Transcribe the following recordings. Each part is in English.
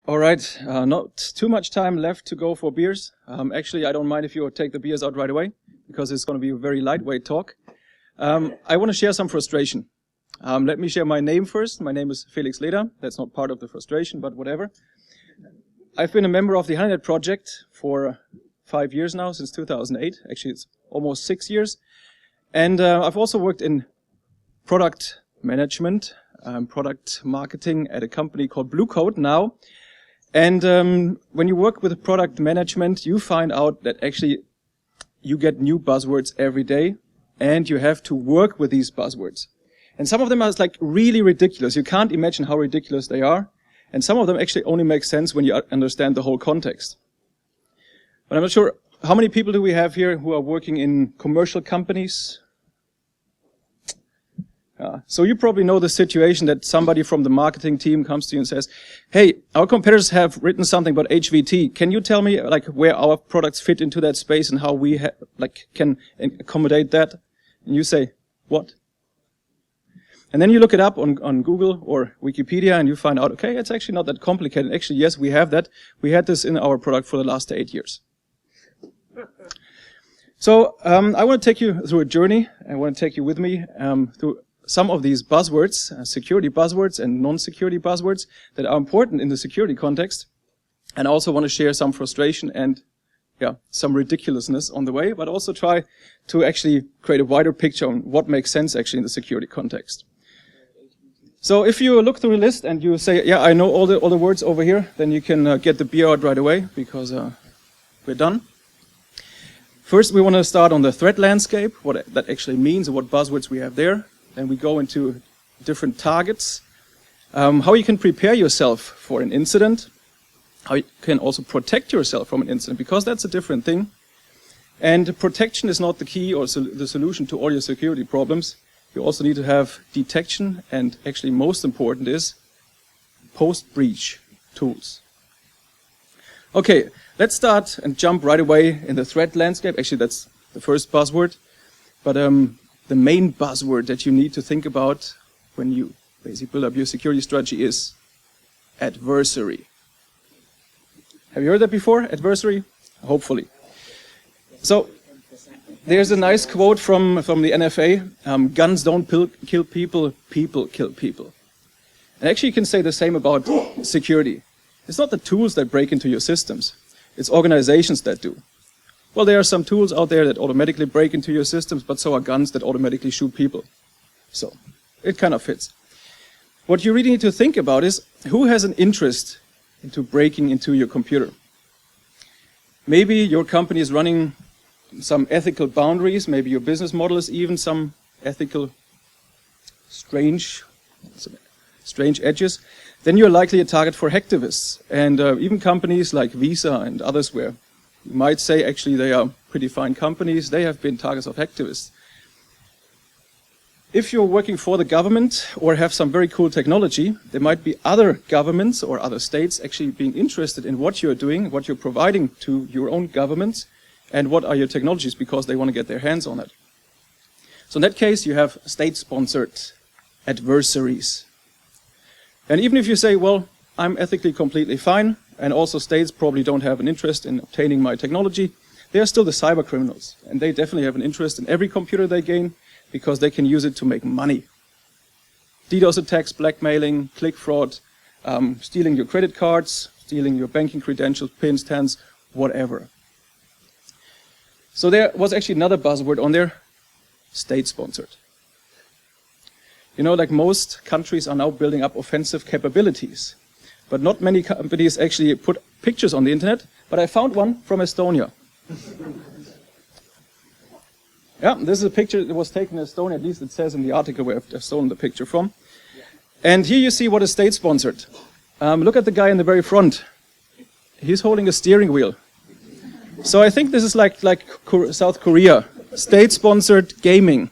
All right, not too much time left to go for beers. Actually, I don't mind if you take the beers out right away, because it's going to be a very lightweight talk. I want to share some frustration. Let me share my name first. My name is Felix Leder. That's not part of the frustration, but whatever. I've been a member of the Honeynet project for 5 years now, since 2008. Actually, it's almost 6 years. And I've also worked in product management, product marketing at a company called Blue Coat now. And when you work with product management, you find out that actually you get new buzzwords every day, and you have to work with these buzzwords. And some of them are like really ridiculous. You can't imagine how ridiculous they are. And some of them actually only make sense when you understand the whole context. But I'm not sure, how many people do we have here who are working in commercial companies? So you probably know the situation that somebody from the marketing team comes to you and says, hey, our competitors have written something about HVT. Can you tell me like where our products fit into that space and how we can accommodate that? And you say, what? And then you look it up on Google or Wikipedia and you find out, okay, it's actually not that complicated. Actually, yes, we have that. We had this in our product for the last 8 years. So I want to take you through a journey. I want to take you with me through some of these buzzwords, security buzzwords and non-security buzzwords that are important in the security context. And I also want to share some frustration and some ridiculousness on the way, but also try to actually create a wider picture on what makes sense actually in the security context. So if you look through the list and you say, yeah, I know all the words over here, then you can get the beer out right away because we're done. First, we want to start on the threat landscape, what that actually means and what buzzwords we have there. Then we go into different targets, how you can prepare yourself for an incident, how you can also protect yourself from an incident, because that's a different thing. And protection is not the key or the solution to all your security problems. You also need to have detection, and actually most important is post-breach tools. Okay, let's start and jump right away in the threat landscape. Actually, that's the first buzzword. But the main buzzword that you need to think about when you basically build up your security strategy is adversary. Have you heard that before? Adversary? Hopefully. So there's a nice quote from the NFA, guns don't kill people, people kill people. And actually you can say the same about security. It's not the tools that break into your systems. It's organizations that do. Well, there are some tools out there that automatically break into your systems, but so are guns that automatically shoot people. So it kind of fits. What you really need to think about is who has an interest into breaking into your computer. Maybe your company is running some ethical boundaries. Maybe your business model is even some ethical strange edges. Then you're likely a target for hacktivists and even companies like Visa and others where you might say actually they are pretty fine companies. They have been targets of hacktivists. If you're working for the government or have some very cool technology, there might be other governments or other states actually being interested in what you're doing, what you're providing to your own governments, and what are your technologies because they want to get their hands on it. So in that case, you have state-sponsored adversaries. And even if you say, well, I'm ethically completely fine, and also states probably don't have an interest in obtaining my technology, they are still the cyber criminals. And they definitely have an interest in every computer they gain because they can use it to make money. DDoS attacks, blackmailing, click fraud, stealing your credit cards, stealing your banking credentials, pins, TANs, whatever. So there was actually another buzzword on there, state-sponsored. You know, like most countries are now building up offensive capabilities. But not many companies actually put pictures on the internet, but I found one from Estonia. Yeah, this is a picture that was taken in Estonia, at least it says in the article where I've stolen the picture from. And here you see what is state-sponsored. Look at the guy in the very front. He's holding a steering wheel. So I think this is like South Korea, state-sponsored gaming.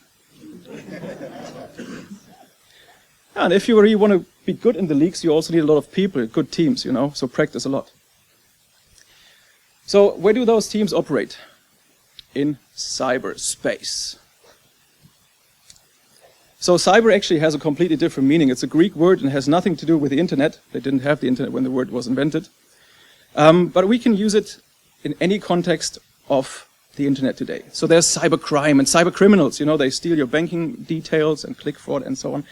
And if you really want to be good in the leagues, you also need a lot of people, good teams, you know, so practice a lot. So where do those teams operate? In cyberspace. So cyber actually has a completely different meaning. It's a Greek word and has nothing to do with the internet. They didn't have the internet when the word was invented. But we can use it in any context of the internet today. So there's cybercrime and cyber criminals. You know, they steal your banking details and click fraud and so on.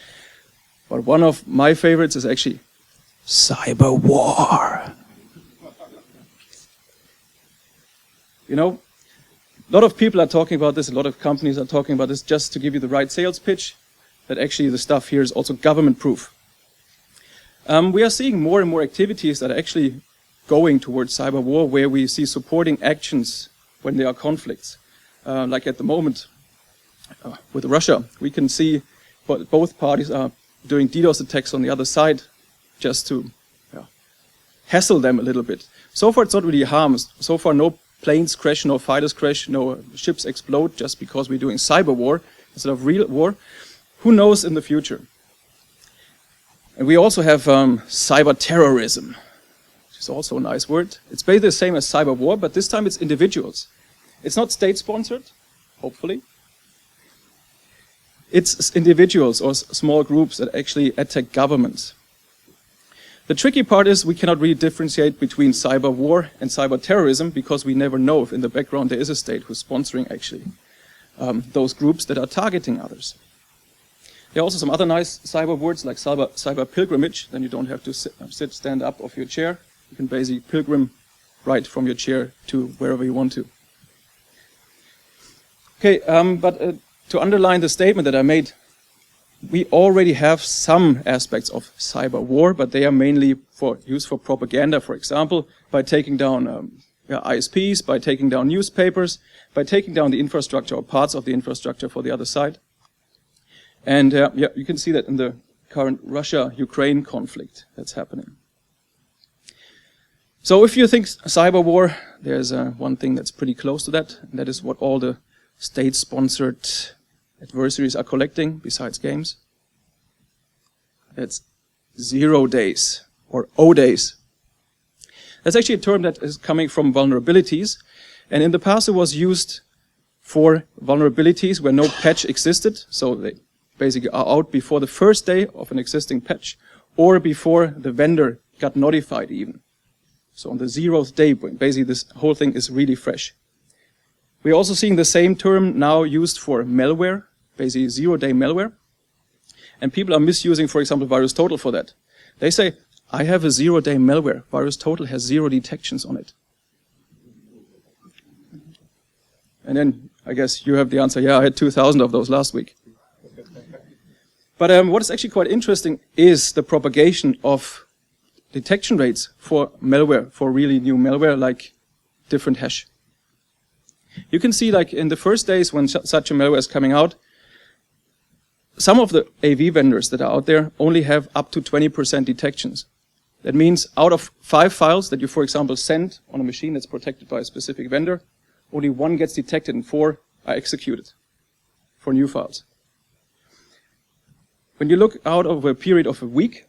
But one of my favorites is actually cyber war. You know, a lot of people are talking about this, a lot of companies are talking about this just to give you the right sales pitch, that actually the stuff here is also government proof. We are seeing more and more activities that are actually going towards cyber war, where we see supporting actions when there are conflicts. Like at the moment with Russia, we can see both parties are doing DDoS attacks on the other side just to hassle them a little bit. So far it's not really harms. So far no planes crash, no fighters crash, no ships explode just because we're doing cyber war instead of real war. Who knows in the future? And we also have cyber terrorism, which is also a nice word. It's basically the same as cyber war, but this time it's individuals. It's not state-sponsored, hopefully. It's individuals or small groups that actually attack governments. The tricky part is we cannot really differentiate between cyber war and cyber terrorism because we never know if in the background there is a state who's sponsoring actually those groups that are targeting others. There are also some other nice cyber words like cyber pilgrimage. Then you don't have to stand up off your chair. You can basically pilgrim right from your chair to wherever you want to. Okay, but to underline the statement that I made, we already have some aspects of cyber war, but they are mainly used for propaganda, for example, by taking down ISPs, by taking down newspapers, by taking down the infrastructure or parts of the infrastructure for the other side. And you can see that in the current Russia-Ukraine conflict that's happening. So if you think cyber war, there's one thing that's pretty close to that, and that is what all the state-sponsored adversaries are collecting besides games. That's 0 days or O days. That's actually a term that is coming from vulnerabilities, and in the past it was used for vulnerabilities where no patch existed, so they basically are out before the first day of an existing patch or before the vendor got notified even. So on the 0th day, basically this whole thing is really fresh. We're also seeing the same term now used for malware, basically 0-day malware. And people are misusing, for example, VirusTotal for that. They say, I have a 0-day malware. VirusTotal has 0 detections on it. And then I guess you have the answer, yeah, I had 2,000 of those last week. But what is actually quite interesting is the propagation of detection rates for malware, for really new malware, like different hash. You can see, like, in the first days when such a malware is coming out, some of the AV vendors that are out there only have up to 20% detections. That means out of 5 files that you, for example, send on a machine that's protected by a specific vendor, only 1 gets detected and 4 are executed for new files. When you look out over a period of a week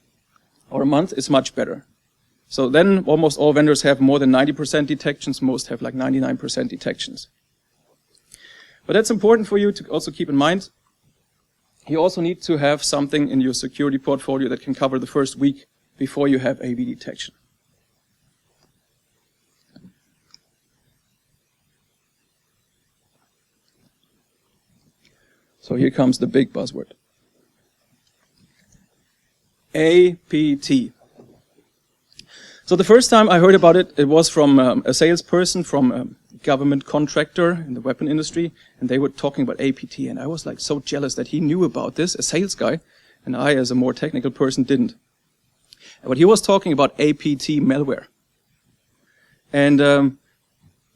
or a month, it's much better. So then almost all vendors have more than 90% detections, most have like 99% detections. But that's important for you to also keep in mind. You also need to have something in your security portfolio that can cover the first week before you have AV detection. So here comes the big buzzword. APT. So the first time I heard about it, it was from a salesperson from a government contractor in the weapon industry, and they were talking about APT, and I was like so jealous that he knew about this, a sales guy, and I, as a more technical person, didn't. But he was talking about APT malware. And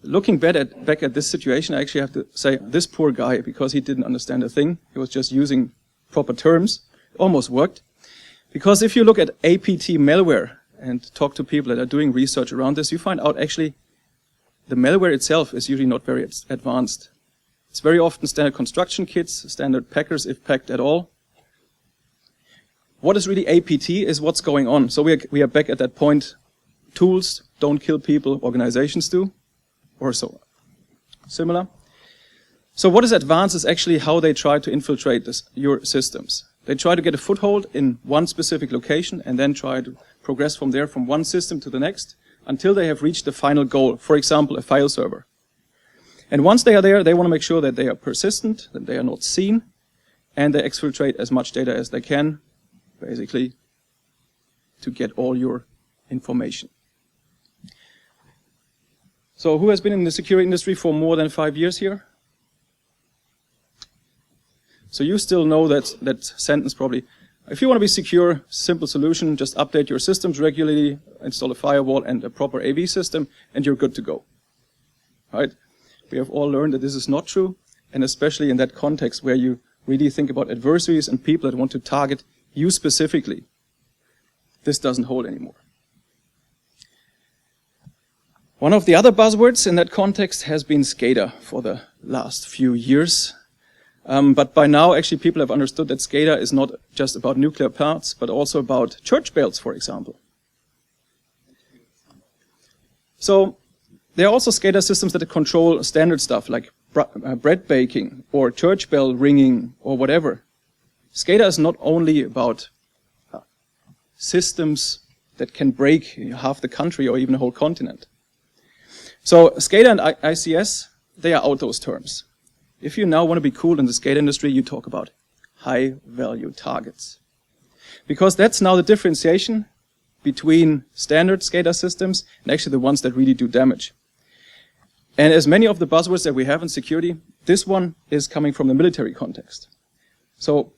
looking back at this situation, I actually have to say, this poor guy, because he didn't understand a thing, he was just using proper terms, it almost worked. Because if you look at APT malware and talk to people that are doing research around this, you find out actually the malware itself is usually not very advanced. It's very often standard construction kits, standard packers, if packed at all. What is really APT is what's going on. So we are back at that point. Tools don't kill people, organizations do, or so similar. So what is advanced is actually how they try to infiltrate your systems. They try to get a foothold in one specific location and then try to progress from there, from one system to the next, until they have reached the final goal, for example, a file server. And once they are there, they want to make sure that they are persistent, that they are not seen, and they exfiltrate as much data as they can, basically, to get all your information. So who has been in the security industry for more than 5 years here? So you still know that sentence probably. If you want to be secure, simple solution, just update your systems regularly, install a firewall and a proper AV system, and you're good to go. Right? We have all learned that this is not true, and especially in that context where you really think about adversaries and people that want to target you specifically. This doesn't hold anymore. One of the other buzzwords in that context has been SCADA for the last few years. But by now, actually, people have understood that SCADA is not just about nuclear parts, but also about church bells, for example. So there are also SCADA systems that control standard stuff like bread baking or church bell ringing or whatever. SCADA is not only about systems that can break half the country or even a whole continent. So SCADA and ICS, they are out those terms. If you now want to be cool in the SCADA industry, you talk about high-value targets. Because that's now the differentiation between standard SCADA systems and actually the ones that really do damage. And as many of the buzzwords that we have in security, this one is coming from the military context. So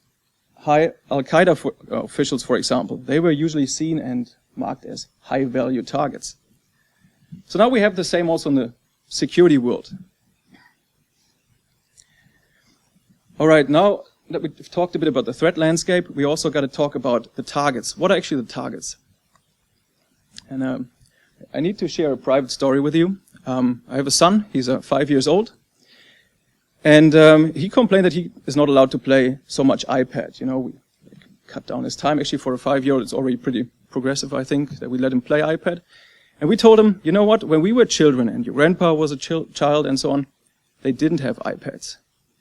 high Al-Qaeda officials, for example, they were usually seen and marked as high-value targets. So now we have the same also in the security world. All right, now that we've talked a bit about the threat landscape, we also got to talk about the targets. What are actually the targets? And I need to share a private story with you. I have a son, he's 5 years old, and he complained that he is not allowed to play so much iPad. You know, we cut down his time. Actually, for a 5-year-old, it's already pretty progressive, I think, that we let him play iPad. And we told him, you know what, when we were children and your grandpa was a child and so on, they didn't have iPads.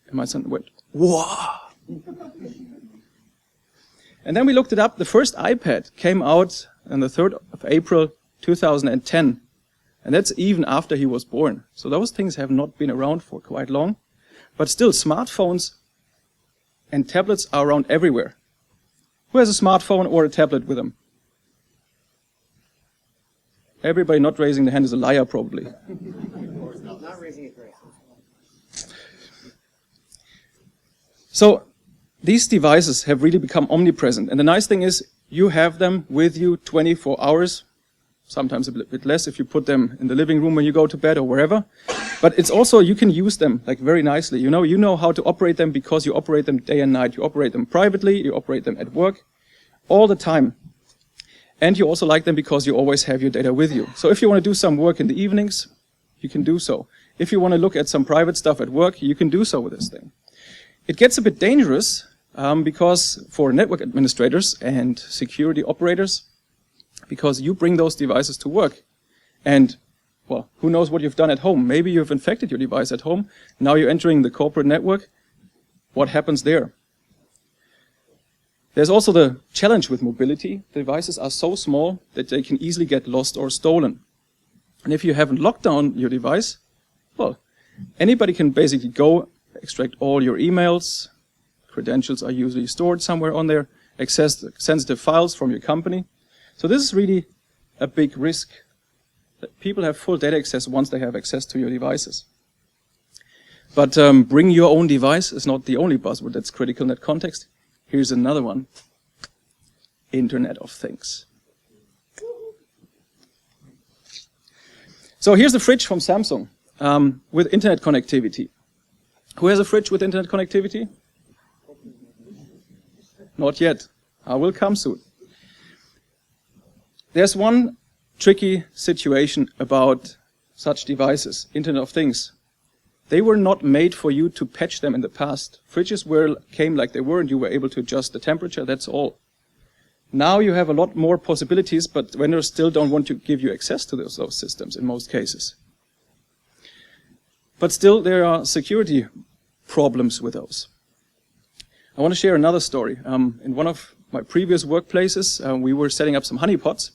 And my son went, wow. And then we looked it up. The first iPad came out on the 3rd of April, 2010. And that's even after he was born. So those things have not been around for quite long. But still, smartphones and tablets are around everywhere. Who has a smartphone or a tablet with them? Everybody not raising the hand is a liar, probably. Not raising it very high. So these devices have really become omnipresent. And the nice thing is you have them with you 24 hours, sometimes a bit less if you put them in the living room when you go to bed or wherever. But it's also, you can use them like very nicely. You know how to operate them because you operate them day and night. You operate them privately, you operate them at work, all the time. And you also like them because you always have your data with you. So if you want to do some work in the evenings, you can do so. If you want to look at some private stuff at work, you can do so with this thing. It gets a bit dangerous because for network administrators and security operators, because you bring those devices to work. And, well, who knows what you've done at home? Maybe you've infected your device at home. Now you're entering the corporate network. What happens there? There's also the challenge with mobility. The devices are so small that they can easily get lost or stolen. And if you haven't locked down your device, well, anybody can basically go, extract all your emails. Credentials are usually stored somewhere on there, access sensitive files from your company. So this is really a big risk that people have full data access once they have access to your devices. But bring your own device is not the only buzzword that's critical in that context. Here's another one. Internet of Things. So here's the fridge from Samsung with internet connectivity. Who has a fridge with internet connectivity? Not yet. I will come soon. There's one tricky situation about such devices, Internet of Things. They were not made for you to patch them in the past. Fridges came like they were and you were able to adjust the temperature, that's all. Now you have a lot more possibilities, but vendors still don't want to give you access to those systems in most cases. But still there are security problems with those. I want to share another story. In one of my previous workplaces, we were setting up some honeypots.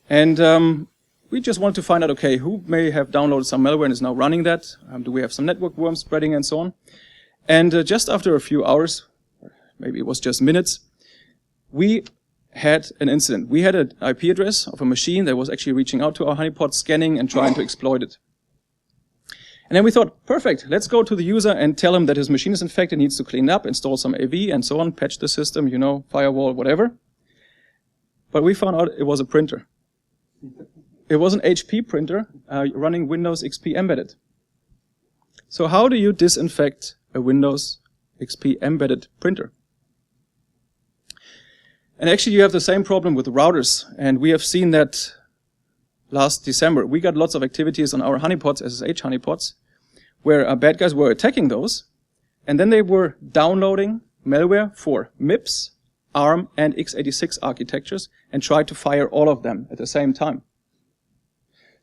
And we just wanted to find out, okay, who may have downloaded some malware and is now running that? Do we have some network worms spreading and so on? And just after a few hours, maybe it was just minutes, we had an incident. We had an IP address of a machine that was actually reaching out to our honeypot, scanning and trying to exploit it. And then we thought, perfect, let's go to the user and tell him that his machine is infected, needs to clean up, install some AV and so on, patch the system, you know, firewall, whatever. But we found out it was a printer. It was an HP printer running Windows XP embedded. So how do you disinfect a Windows XP embedded printer? And actually you have the same problem with routers, and we have seen that last December. We got lots of activities on our honeypots, SSH honeypots, where bad guys were attacking those, and then they were downloading malware for MIPS, ARM, and x86 architectures, and tried to fire all of them at the same time.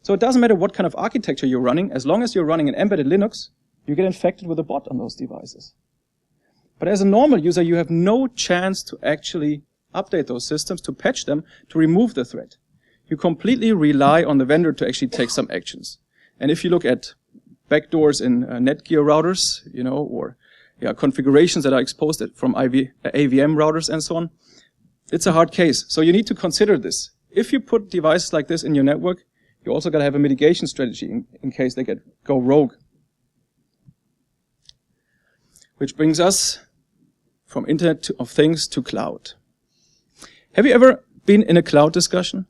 So it doesn't matter what kind of architecture you're running, as long as you're running an embedded Linux, you get infected with a bot on those devices. But as a normal user, you have no chance to actually update those systems, to patch them, to remove the threat. You completely rely on the vendor to actually take some actions. And if you look at backdoors in Netgear routers, you know, or configurations that are exposed from AVM routers and so on, it's a hard case. So you need to consider this. If you put devices like this in your network, you also got to have a mitigation strategy in case they go rogue. Which brings us from Internet of Things to cloud. Have you ever been in a cloud discussion?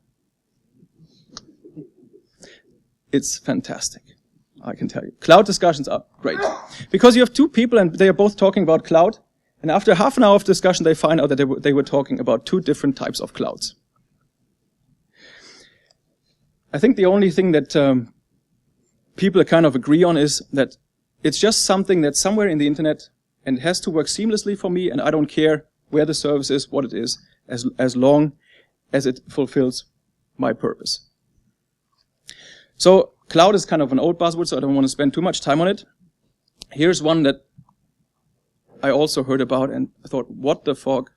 It's fantastic, I can tell you. Cloud discussions are great. Because you have two people and they are both talking about cloud, and after half an hour of discussion they find out that they were talking about two different types of clouds. I think the only thing that people kind of agree on is that it's just something that's somewhere in the internet and it has to work seamlessly for me, and I don't care where the service is, what it is, as long as it fulfills my purpose. So cloud is kind of an old buzzword, so I don't want to spend too much time on it. Here's one that I also heard about and I thought, what the fog?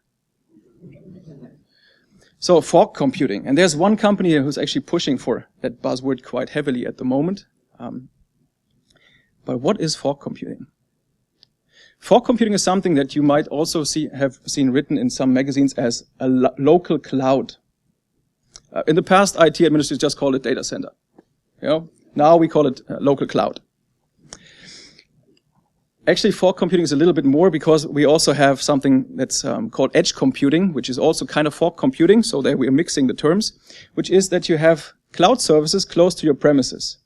So fog computing. And there's one company here who's actually pushing for that buzzword quite heavily at the moment. But what is fog computing? Fog computing is something that you might also have seen written in some magazines as a local cloud. In the past, IT administrators just called it data center. You know, now we call it local cloud. Actually, fog computing is a little bit more because we also have something that's called edge computing, which is also kind of fog computing. So there we are mixing the terms, which is that you have cloud services close to your premises.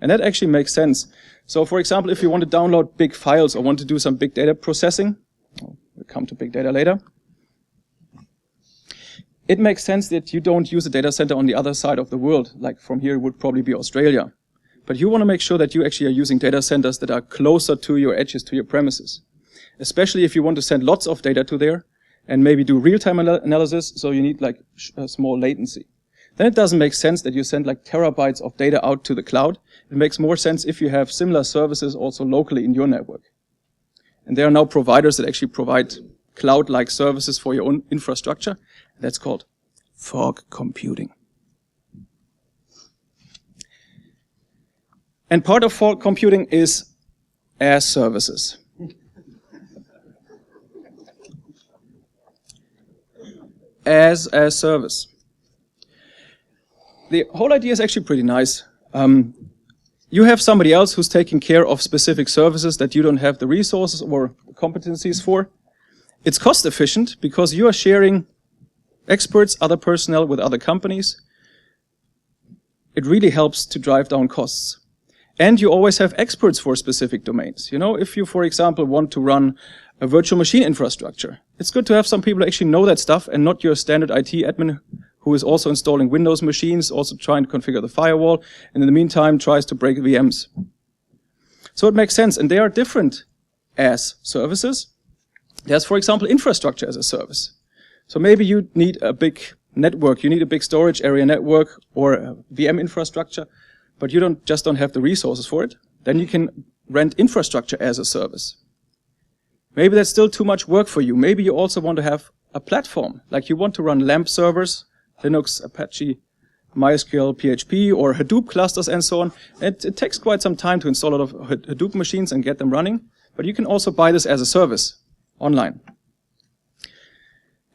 And that actually makes sense. So for example, if you want to download big files or want to do some big data processing, we'll come to big data later, it makes sense that you don't use a data center on the other side of the world. Like from here, it would probably be Australia. But you want to make sure that you actually are using data centers that are closer to your edges, to your premises. Especially if you want to send lots of data to there and maybe do real-time analysis, so you need like a small latency. Then it doesn't make sense that you send like terabytes of data out to the cloud. It makes more sense if you have similar services also locally in your network. And there are now providers that actually provide cloud-like services for your own infrastructure. That's called fog computing. And part of fog computing is as services. As a service. The whole idea is actually pretty nice. You have somebody else who's taking care of specific services that you don't have the resources or competencies for. It's cost efficient because you are sharing experts, other personnel with other companies. It really helps to drive down costs. And you always have experts for specific domains. You know, if you, for example, want to run a virtual machine infrastructure, it's good to have some people who actually know that stuff and not your standard IT admin who is also installing Windows machines, also trying to configure the firewall, and in the meantime tries to break VMs. So it makes sense. And they are different as services. There's, for example, infrastructure as a service. So maybe you need a big network, you need a big storage area network or a VM infrastructure, but you don't have the resources for it. Then you can rent infrastructure as a service. Maybe that's still too much work for you. Maybe you also want to have a platform, like you want to run LAMP servers, Linux, Apache, MySQL, PHP, or Hadoop clusters and so on. It takes quite some time to install a lot of Hadoop machines and get them running, but you can also buy this as a service online.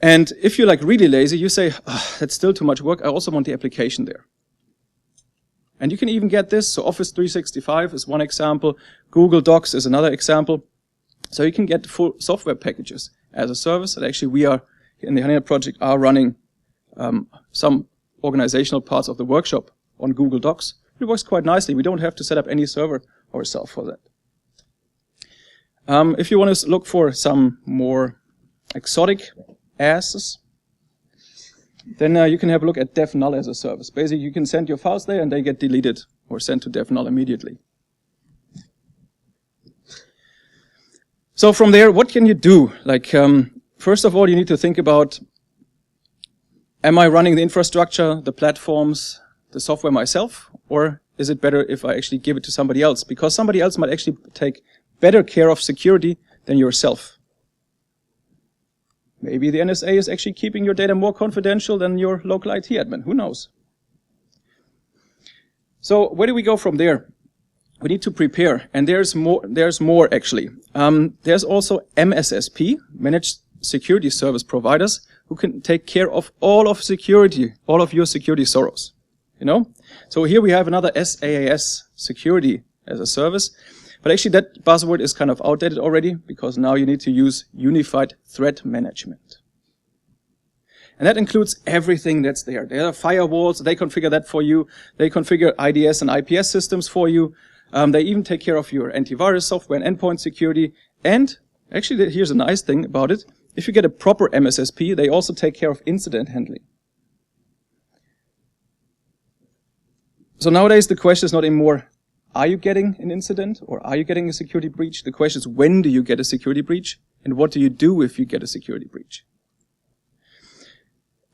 And if you're like really lazy, you say, oh, that's still too much work, I also want the application there. And you can even get this, so Office 365 is one example, Google Docs is another example. So you can get full software packages as a service, and actually we are, in the Honeynet project, are running some organizational parts of the workshop on Google Docs. It works quite nicely. We don't have to set up any server ourselves for that. If you want to look for some more exotic asses, then you can have a look at dev null as a service. Basically, you can send your files there and they get deleted or sent to dev null immediately. So from there, what can you do? Like, first of all, you need to think about, am I running the infrastructure, the platforms, the software myself? Or is it better if I actually give it to somebody else? Because somebody else might actually take better care of security than yourself. Maybe the NSA is actually keeping your data more confidential than your local IT admin. Who knows? So where do we go from there? We need to prepare, and there's more actually. There's also MSSP, Managed Security Service Providers, who can take care of all of security, all of your security sorrows. You know? So here we have another SaaS, security as a service. But actually that buzzword is kind of outdated already, because now you need to use Unified Threat Management. And that includes everything that's there. There are firewalls, they configure that for you. They configure IDS and IPS systems for you. They even take care of your antivirus software and endpoint security. And actually, here's a nice thing about it. If you get a proper MSSP, they also take care of incident handling. So nowadays, the question is not anymore, are you getting an incident or are you getting a security breach? The question is, when do you get a security breach? And what do you do if you get a security breach?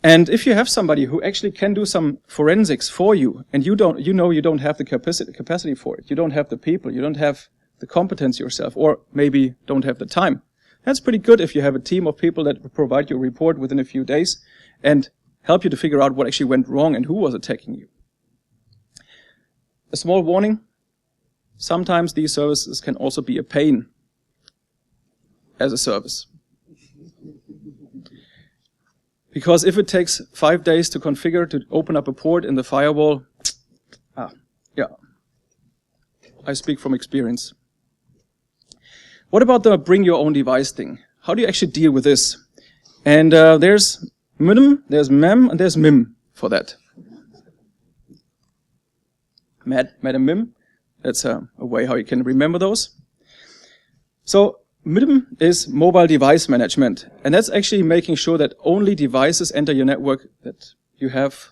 And if you have somebody who actually can do some forensics for you, and you don't have the capacity for it, you don't have the people, you don't have the competence yourself, or maybe don't have the time, that's pretty good if you have a team of people that provide you a report within a few days and help you to figure out what actually went wrong and who was attacking you. A small warning, sometimes these services can also be a pain as a service. Because if it takes 5 days to configure, to open up a port in the firewall, yeah, I speak from experience. What about the bring your own device thing? How do you actually deal with this? And there's MIM, there's MEM, and there's MIM for that. MED and MIM, that's a way how you can remember those. So MIM is mobile device management, and that's actually making sure that only devices enter your network that you have,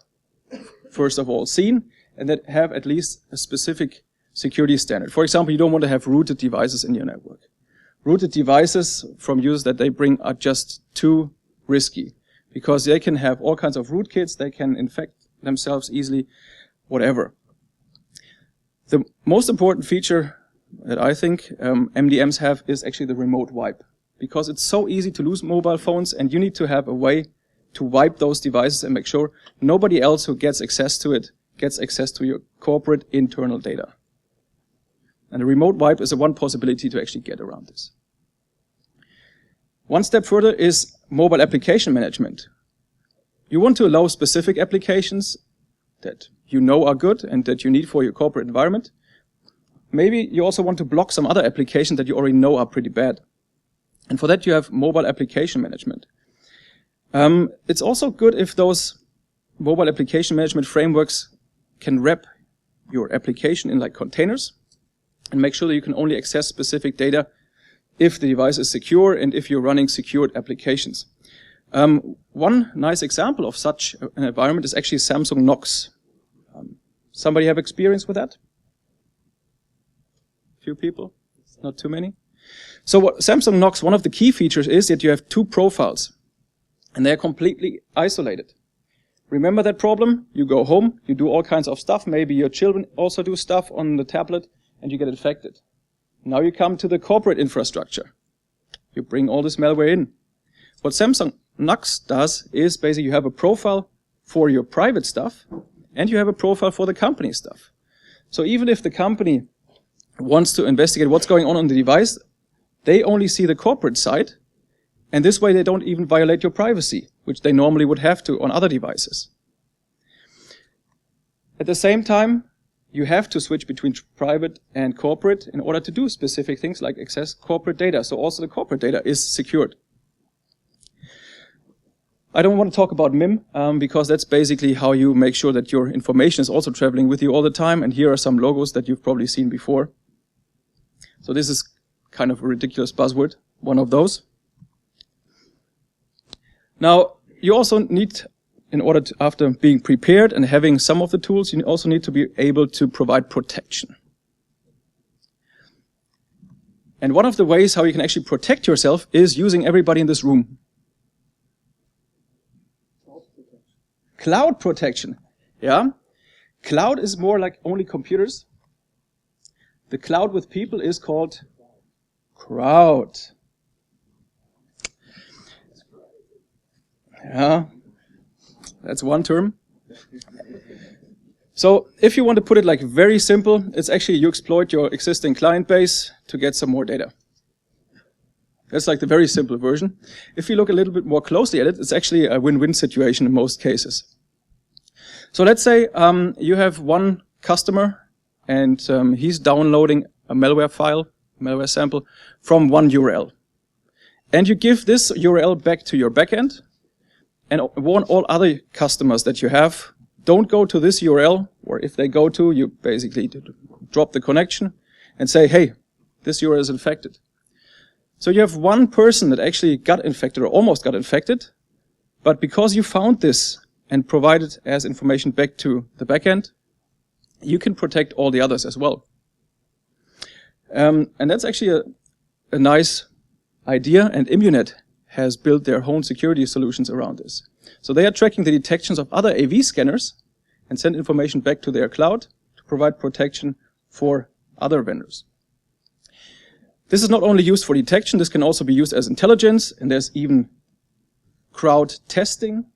first of all, seen, and that have at least a specific security standard. For example, you don't want to have rooted devices in your network. Rooted devices from users that they bring are just too risky, because they can have all kinds of rootkits, they can infect themselves easily, whatever. The most important feature that I think MDMs have is actually the remote wipe, because it's so easy to lose mobile phones, and you need to have a way to wipe those devices and make sure nobody else who gets access to it gets access to your corporate internal data. And a remote wipe is one possibility to actually get around this. One step further is mobile application management. You want to allow specific applications that you know are good and that you need for your corporate environment. Maybe you also want to block some other applications that you already know are pretty bad. And for that you have mobile application management. It's also good if those mobile application management frameworks can wrap your application in like containers and make sure that you can only access specific data if the device is secure and if you're running secured applications. One nice example of such an environment is actually Samsung Knox. Somebody have experience with that? Few people? Not too many? So what Samsung Knox, one of the key features is that you have two profiles and they're completely isolated. Remember that problem? You go home, you do all kinds of stuff, maybe your children also do stuff on the tablet and you get infected. Now you come to the corporate infrastructure. You bring all this malware in. What Samsung Knox does is basically you have a profile for your private stuff and you have a profile for the company stuff. So even if the company wants to investigate what's going on the device, they only see the corporate side, and this way they don't even violate your privacy, which they normally would have to on other devices. At the same time, you have to switch between private and corporate in order to do specific things like access corporate data. So also the corporate data is secured. I don't want to talk about MIM because that's basically how you make sure that your information is also traveling with you all the time. And here are some logos that you've probably seen before. So this is kind of a ridiculous buzzword, one of those. Now, you also need, in order to, after being prepared and having some of the tools, you also need to be able to provide protection. And one of the ways how you can actually protect yourself is using everybody in this room. Cloud protection. Yeah. Cloud is more like only computers. The cloud with people is called crowd. Yeah. That's one term. So if you want to put it like very simple, it's actually you exploit your existing client base to get some more data. That's like the very simple version. If you look a little bit more closely at it, it's actually a win-win situation in most cases. So let's say you have one customer and he's downloading a malware file, malware sample from one URL. And you give this URL back to your backend and warn all other customers that you have, don't go to this URL, or if they go to, you basically drop the connection and say, hey, this URL is infected. So you have one person that actually got infected or almost got infected, but because you found this and provided as information back to the backend, you can protect all the others as well. And that's actually a nice idea, and Immunet has built their own security solutions around this. So they are tracking the detections of other AV scanners and send information back to their cloud to provide protection for other vendors. This is not only used for detection, this can also be used as intelligence, and there's even crowd testing,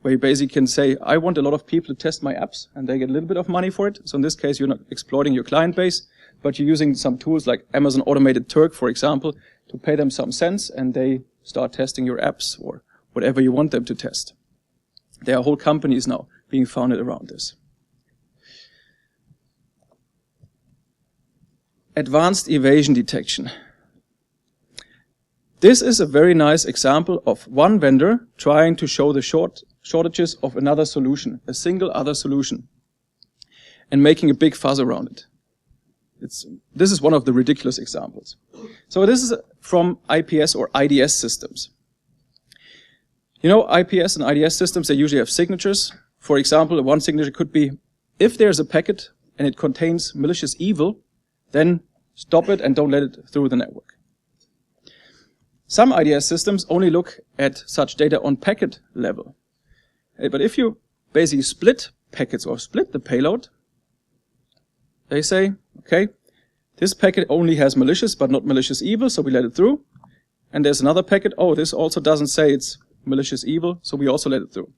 where you basically can say, I want a lot of people to test my apps, and they get a little bit of money for it. So in this case, you're not exploiting your client base, but you're using some tools like Amazon Automated Turk, for example, to pay them some cents, and they start testing your apps or whatever you want them to test. There are whole companies now being founded around this. Advanced evasion detection. This is a very nice example of one vendor trying to show the shortages of another solution, a single other solution, and making a big fuss around it. This is one of the ridiculous examples. So this is from IPS or IDS systems. You know, IPS and IDS systems, they usually have signatures. For example, one signature could be, if there's a packet and it contains malicious evil, then stop it and don't let it through the network. Some IDS systems only look at such data on packet level. But if you basically split packets or split the payload, they say, okay, this packet only has malicious but not malicious evil, so we let it through. And there's another packet, oh, this also doesn't say it's malicious evil, so we also let it through.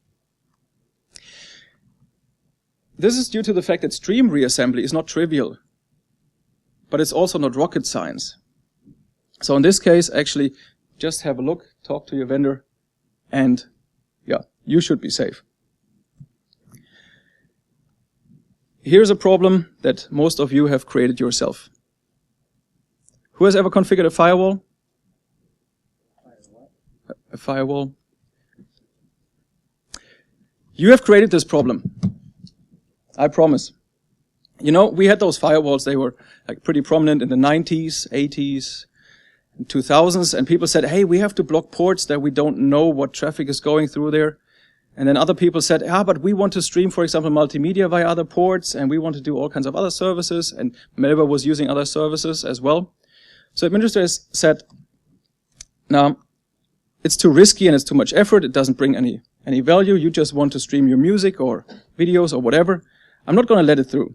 This is due to the fact that stream reassembly is not trivial, but it's also not rocket science. So in this case, actually, just have a look, talk to your vendor, and yeah, you should be safe. Here's a problem that most of you have created yourself. Who has ever configured a firewall? A firewall. You have created this problem. I promise. You know, we had those firewalls, they were like pretty prominent in the 90s, 80s, and 2000s, and people said, hey, we have to block ports that we don't know what traffic is going through there. And then other people said, but we want to stream, for example, multimedia via other ports, and we want to do all kinds of other services, and Malware was using other services as well. So administrators said, now, it's too risky and it's too much effort, it doesn't bring any value, you just want to stream your music or videos or whatever. I'm not going to let it through.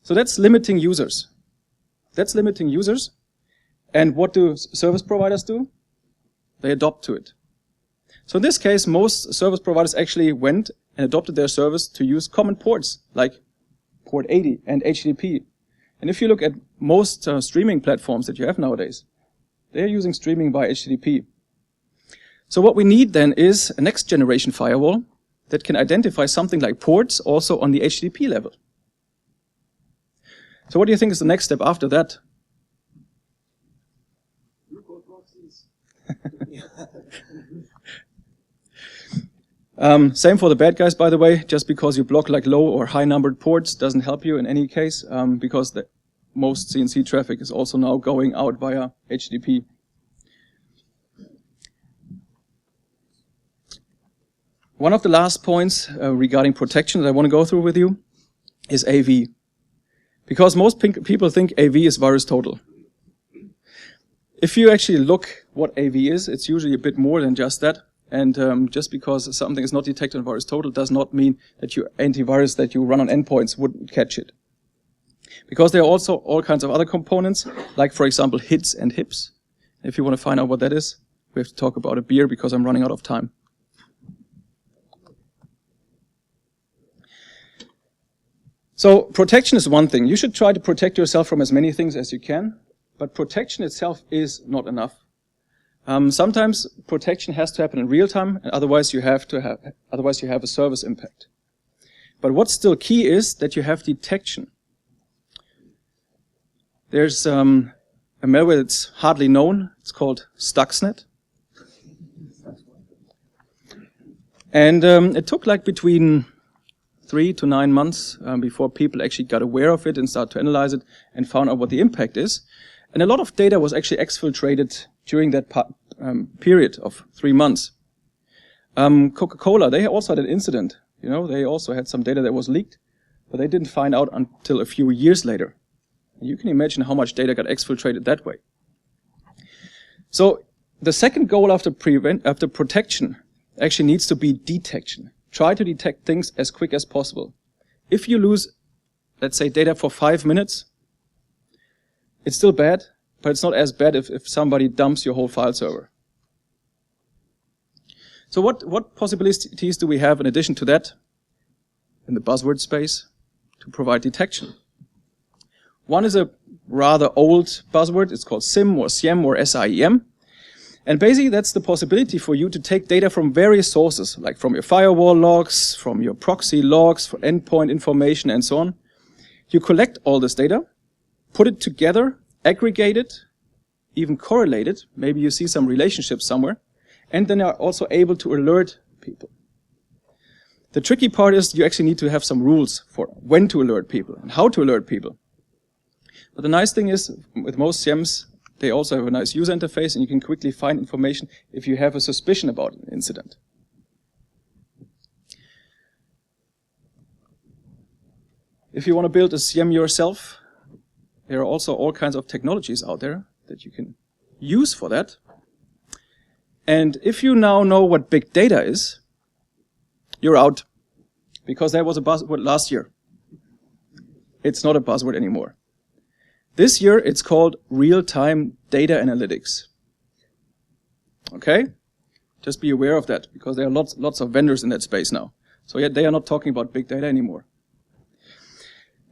So that's limiting users. That's limiting users. And what do service providers do? They adopt to it. So in this case, most service providers actually went and adopted their service to use common ports, like port 80 and HTTP. And if you look at most streaming platforms that you have nowadays, they're using streaming by HTTP. So what we need then is a next generation firewall that can identify something like ports also on the HTTP level. So what do you think is the next step after that? Same for the bad guys, by the way. Just because you block like low or high numbered ports doesn't help you in any case, because most CNC traffic is also now going out via HTTP. One of the last points regarding protection that I want to go through with you is AV. Because most people think AV is virus total. If you actually look what AV is, it's usually a bit more than just that. And just because something is not detected on virus total does not mean that your antivirus that you run on endpoints wouldn't catch it. Because there are also all kinds of other components, like for example hits and hips. If you want to find out what that is, we have to talk about a beer because I'm running out of time. So protection is one thing. You should try to protect yourself from as many things as you can, but protection itself is not enough. Sometimes protection has to happen in real time, and otherwise you have a service impact. But what's still key is that you have detection. There's a malware that's hardly known. It's called Stuxnet. And it took like between 3 to 9 months before people actually got aware of it and started to analyze it and found out what the impact is. And a lot of data was actually exfiltrated during that period of 3 months. Coca-Cola, they also had an incident. You know, they also had some data that was leaked, but they didn't find out until a few years later. And you can imagine how much data got exfiltrated that way. So the second goal after protection actually needs to be detection. Try to detect things as quick as possible. If you lose, let's say, data for 5 minutes, it's still bad, but it's not as bad if somebody dumps your whole file server. So what possibilities do we have in addition to that in the buzzword space to provide detection? One is a rather old buzzword. It's called SIEM or SIEM or SIEM. And basically that's the possibility for you to take data from various sources, like from your firewall logs, from your proxy logs, for endpoint information and so on. You collect all this data, put it together, aggregate it, even correlate it. Maybe you see some relationships somewhere. And then are also able to alert people. The tricky part is you actually need to have some rules for when to alert people and how to alert people. But the nice thing is, with most SIEMs, they also have a nice user interface and you can quickly find information if you have a suspicion about an incident. If you want to build a SIEM yourself, there are also all kinds of technologies out there that you can use for that. And if you now know what big data is, you're out. Because that was a buzzword last year. It's not a buzzword anymore. This year it's called real-time data analytics. Okay? Just be aware of that, because there are lots of vendors in that space now. So yeah, they are not talking about big data anymore.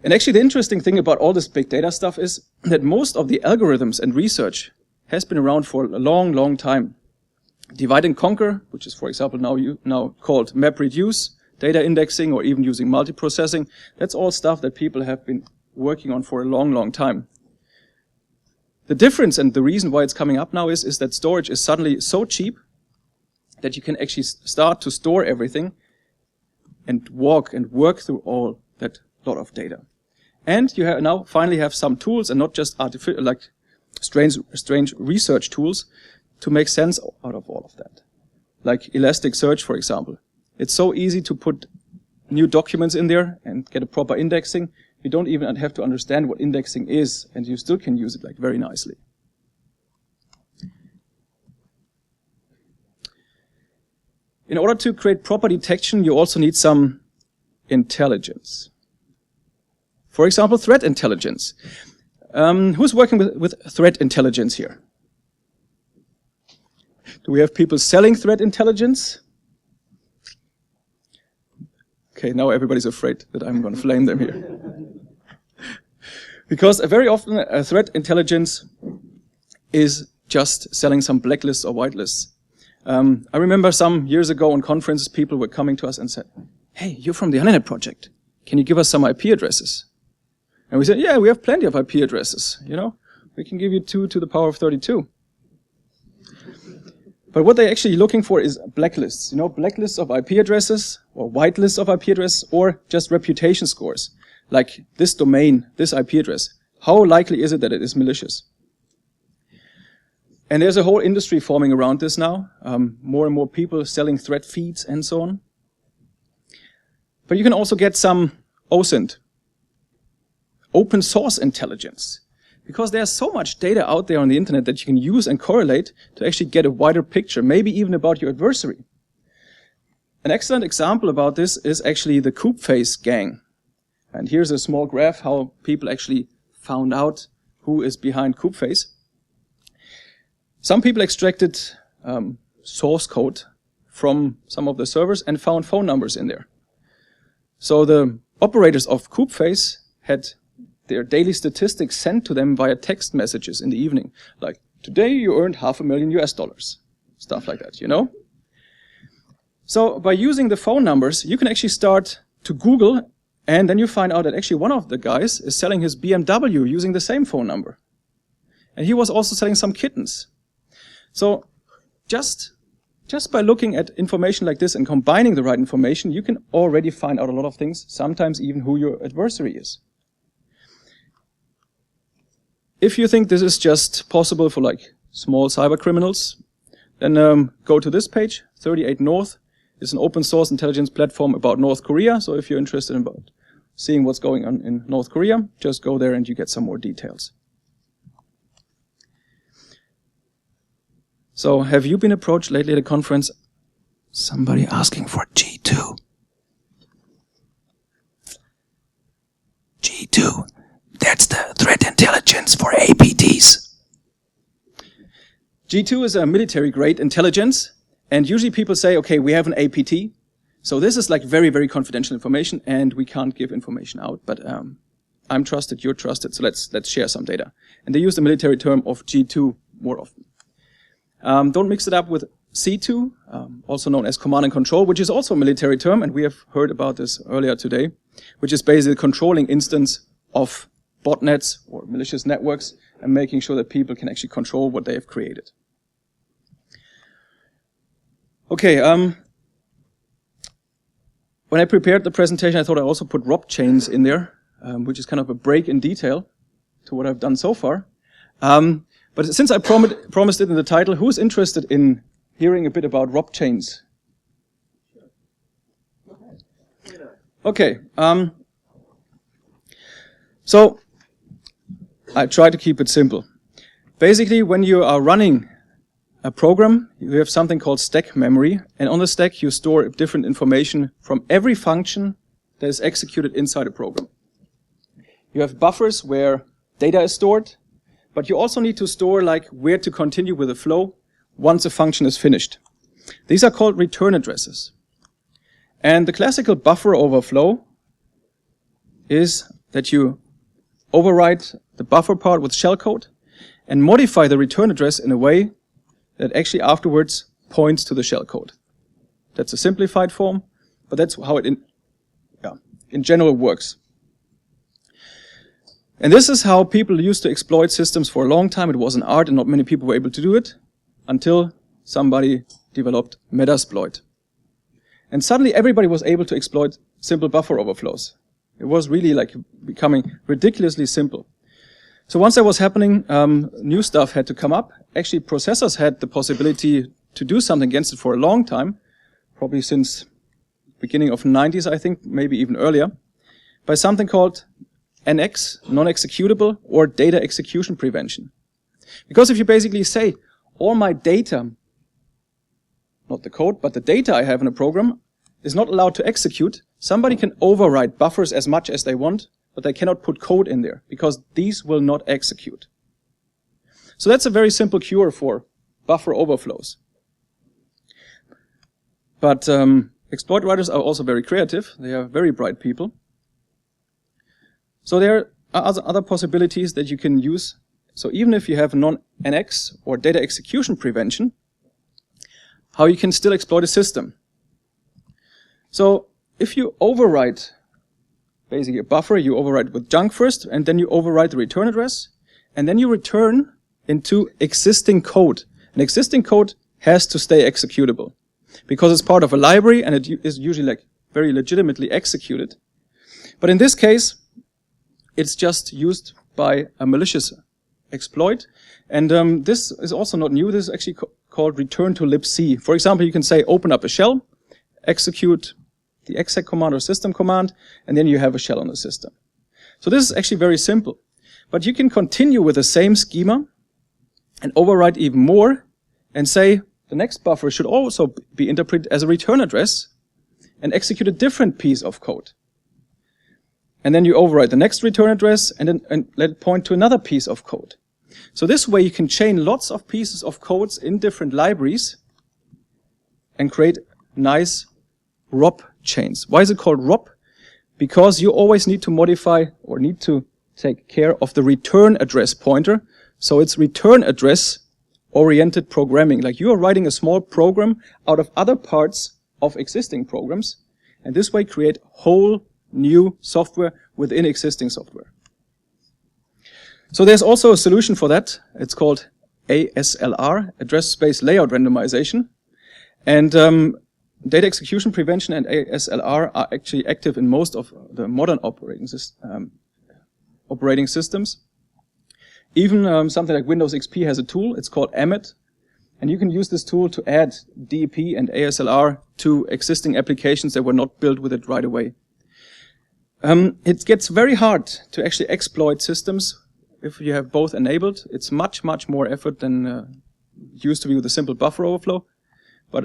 And actually the interesting thing about all this big data stuff is that most of the algorithms and research has been around for a long, long time. Divide and conquer, which is, for example, now called MapReduce, data indexing, or even using multiprocessing, that's all stuff that people have been working on for a long, long time. The difference and the reason why it's coming up now is that storage is suddenly so cheap that you can actually start to store everything and walk and work through all that lot of data. And you now finally have some tools, and not just artificial, like strange research tools, to make sense out of all of that. Like Elasticsearch, for example. It's so easy to put new documents in there and get a proper indexing. You don't even have to understand what indexing is, and you still can use it like very nicely. In order to create proper detection, you also need some intelligence. For example, threat intelligence. Who's working with threat intelligence here? Do we have people selling threat intelligence? Okay, now everybody's afraid that I'm going to flame them here. Because very often a threat intelligence is just selling some blacklists or whitelists. I remember some years ago on conferences, people were coming to us and said, "Hey, you're from the Honeynet project. Can you give us some IP addresses?" And we said, "Yeah, we have plenty of IP addresses. You know, we can give you 2 to the power of 32. But what they're actually looking for is blacklists. You know, blacklists of IP addresses or whitelists of IP addresses or just reputation scores. Like this domain, this IP address. How likely is it that it is malicious? And there's a whole industry forming around this now. More and more people selling threat feeds and so on. But you can also get some OSINT, open source intelligence. Because there's so much data out there on the internet that you can use and correlate to actually get a wider picture, maybe even about your adversary. An excellent example about this is actually the Coopface gang. And here's a small graph how people actually found out who is behind Coopface. Some people extracted source code from some of the servers and found phone numbers in there. So the operators of Coopface had their daily statistics sent to them via text messages in the evening. Like, today you earned $500,000 US. Stuff like that, you know? So by using the phone numbers, you can actually start to Google, and then you find out that actually one of the guys is selling his BMW using the same phone number. And he was also selling some kittens. So just by looking at information like this and combining the right information, you can already find out a lot of things, sometimes even who your adversary is. If you think this is just possible for like small cyber criminals, then go to this page, 38 North. It's an open source intelligence platform about North Korea. So if you're interested in about seeing what's going on in North Korea, just go there and you get some more details. So have you been approached lately at a conference? Somebody asking for G2. G2. That's the threat intelligence for APTs. G2 is a military-grade intelligence, and usually people say, okay, we have an APT, so this is like very, very confidential information, and we can't give information out, but I'm trusted, you're trusted, so let's share some data. And they use the military term of G2 more often. Don't mix it up with C2, also known as command and control, which is also a military term, and we have heard about this earlier today, which is basically the controlling instance of botnets or malicious networks and making sure that people can actually control what they have created. Okay, when I prepared the presentation, I thought I also put ROP chains in there, which is kind of a break in detail to what I've done so far. But since I promised it in the title, who's interested in hearing a bit about ROP chains? Okay, so I try to keep it simple. Basically, when you are running a program, you have something called stack memory, and on the stack you store different information from every function that is executed inside a program. You have buffers where data is stored, but you also need to store like where to continue with the flow once a function is finished. These are called return addresses. And the classical buffer overflow is that you override the buffer part with shellcode and modify the return address in a way that actually afterwards points to the shellcode. That's a simplified form, but that's how it in general works. And this is how people used to exploit systems for a long time. It was an art and not many people were able to do it until somebody developed Metasploit. And suddenly everybody was able to exploit simple buffer overflows. It was really like becoming ridiculously simple. So once that was happening, new stuff had to come up. Actually, processors had the possibility to do something against it for a long time, probably since beginning of the 90s, I think, maybe even earlier, by something called NX, non-executable, or data execution prevention. Because if you basically say, all my data, not the code, but the data I have in a program, is not allowed to execute, somebody can override buffers as much as they want but they cannot put code in there because these will not execute. So that's a very simple cure for buffer overflows. But exploit writers are also very creative. They are very bright people. So there are other possibilities that you can use. So even if you have non-NX or data execution prevention, how you can still exploit a system. So if you overwrite basically a buffer, you overwrite with junk first, and then you overwrite the return address, and then you return into existing code. And existing code has to stay executable because it's part of a library and it is usually like very legitimately executed. But in this case, it's just used by a malicious exploit. And this is also not new. This is actually called return to libc. For example, you can say open up a shell, execute the exec command or system command, and then you have a shell on the system. So this is actually very simple. But you can continue with the same schema and overwrite even more and say the next buffer should also be interpreted as a return address and execute a different piece of code. And then you overwrite the next return address and let it point to another piece of code. So this way you can chain lots of pieces of codes in different libraries and create nice ROP chains. Why is it called ROP? Because you always need to modify or need to take care of the return address pointer. So it's return address oriented programming. Like you are writing a small program out of other parts of existing programs, and this way create whole new software within existing software. So there's also a solution for that. It's called ASLR, Address Space Layout Randomization. And data execution prevention and ASLR are actually active in most of the modern operating systems. Even something like Windows XP has a tool. It's called Emmet. And you can use this tool to add DEP and ASLR to existing applications that were not built with it right away. It gets very hard to actually exploit systems if you have both enabled. It's much, much more effort than used to be with a simple buffer overflow. But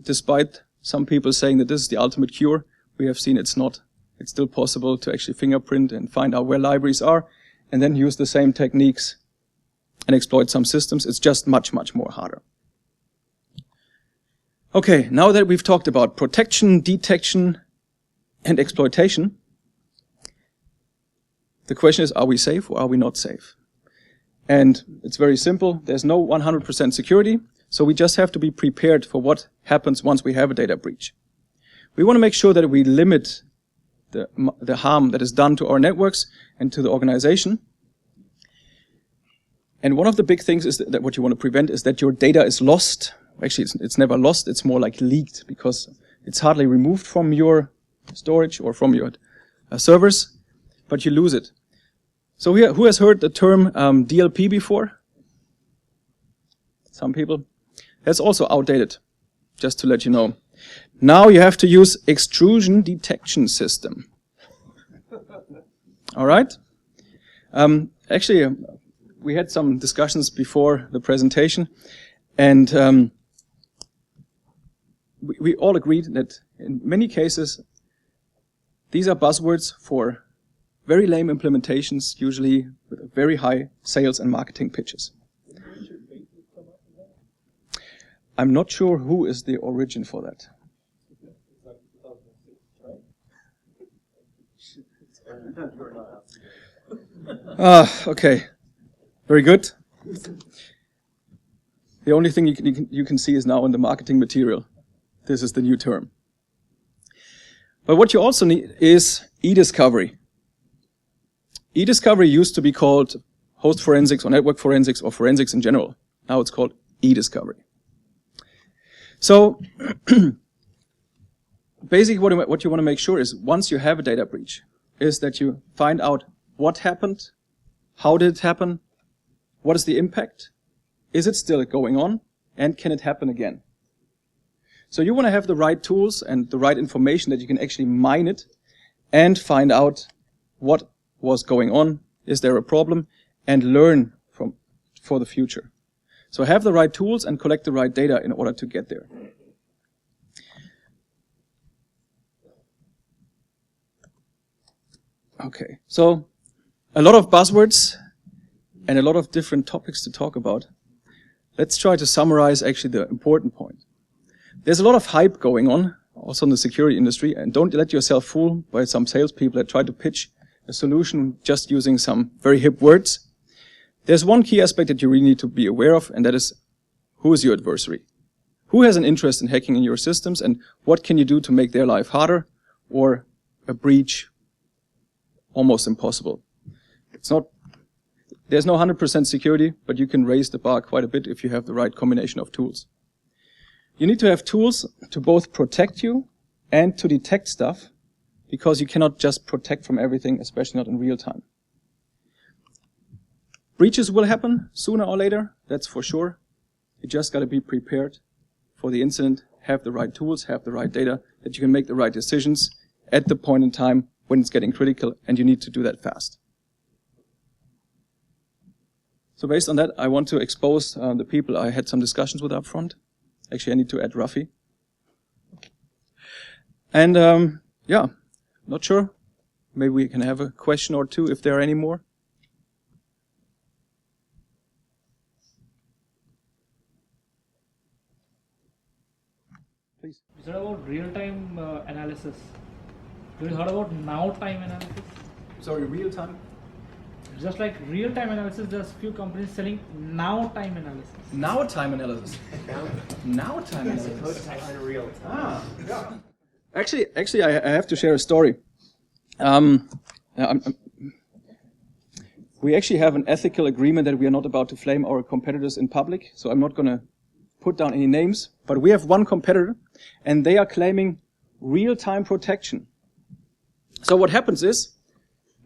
despite some people saying that this is the ultimate cure, we have seen it's not. It's still possible to actually fingerprint and find out where libraries are and then use the same techniques and exploit some systems. It's just much, much more harder. Okay, now that we've talked about protection, detection, and exploitation, the question is, are we safe or are we not safe? And it's very simple. There's no 100% security, so we just have to be prepared for what happens once we have a data breach. We want to make sure that we limit the harm that is done to our networks and to the organization. And one of the big things is that what you want to prevent is that your data is lost. Actually, it's never lost. It's more like leaked because it's hardly removed from your storage or from your servers, but you lose it. So here, who has heard the term DLP before? Some people. That's also outdated, just to let you know. Now you have to use extrusion detection system. All right? Actually, we had some discussions before the presentation, and we all agreed that in many cases, these are buzzwords for very lame implementations, usually with very high sales and marketing pitches. I'm not sure who is the origin for that. Okay. Very good. The only thing you can see is now in the marketing material. This is the new term. But what you also need is e-discovery. E-discovery used to be called host forensics or network forensics or forensics in general. Now it's called e-discovery. So basically what you want to make sure is once you have a data breach is that you find out what happened, how did it happen, what is the impact, is it still going on, and can it happen again? So you want to have the right tools and the right information that you can actually mine it and find out what was going on, is there a problem, and learn for the future. So have the right tools and collect the right data in order to get there. Okay, so a lot of buzzwords and a lot of different topics to talk about. Let's try to summarize actually the important point. There's a lot of hype going on, also in the security industry, and don't let yourself fool by some salespeople that try to pitch a solution just using some very hip words. There's one key aspect that you really need to be aware of, and that is, who is your adversary? Who has an interest in hacking in your systems, and what can you do to make their life harder or a breach almost impossible? There's no 100% security, but you can raise the bar quite a bit if you have the right combination of tools. You need to have tools to both protect you and to detect stuff, because you cannot just protect from everything, especially not in real time. Breaches will happen sooner or later, that's for sure. You just got to be prepared for the incident, have the right tools, have the right data, that you can make the right decisions at the point in time when it's getting critical, and you need to do that fast. So based on that, I want to expose the people I had some discussions with up front. Actually, I need to add Rafi. And yeah, not sure. Maybe we can have a question or two if there are any more. Please. You said about real-time analysis. Have you heard about now-time analysis? Sorry, real-time? Just like real-time analysis, there's few companies selling now-time analysis. Now-time analysis. Now-time analysis. Unreal time. Ah, yeah. Actually, I have to share a story. We actually have an ethical agreement that we are not about to flame our competitors in public, so I'm not going to put down any names, but we have one competitor, and they are claiming real-time protection. So what happens is,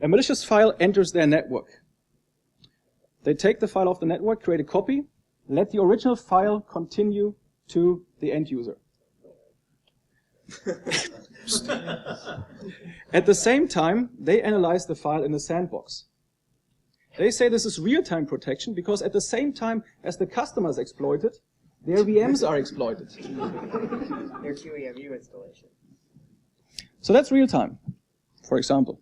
a malicious file enters their network. They take the file off the network, create a copy, let the original file continue to the end user. At the same time, they analyze the file in the sandbox. They say this is real-time protection because at the same time as the customers exploit it, their VMs are exploited. Their QEMU installation. So that's real-time, for example.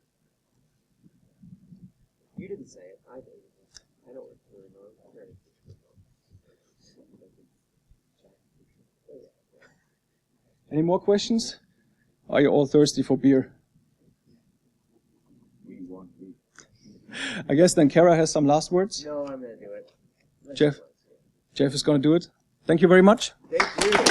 You didn't say it. I did. I don't really know. Any more questions? Are you all thirsty for beer? We want beer. I guess then Kara has some last words. No, I'm going to do it. Jeff is going to do it. Thank you very much. Thank you.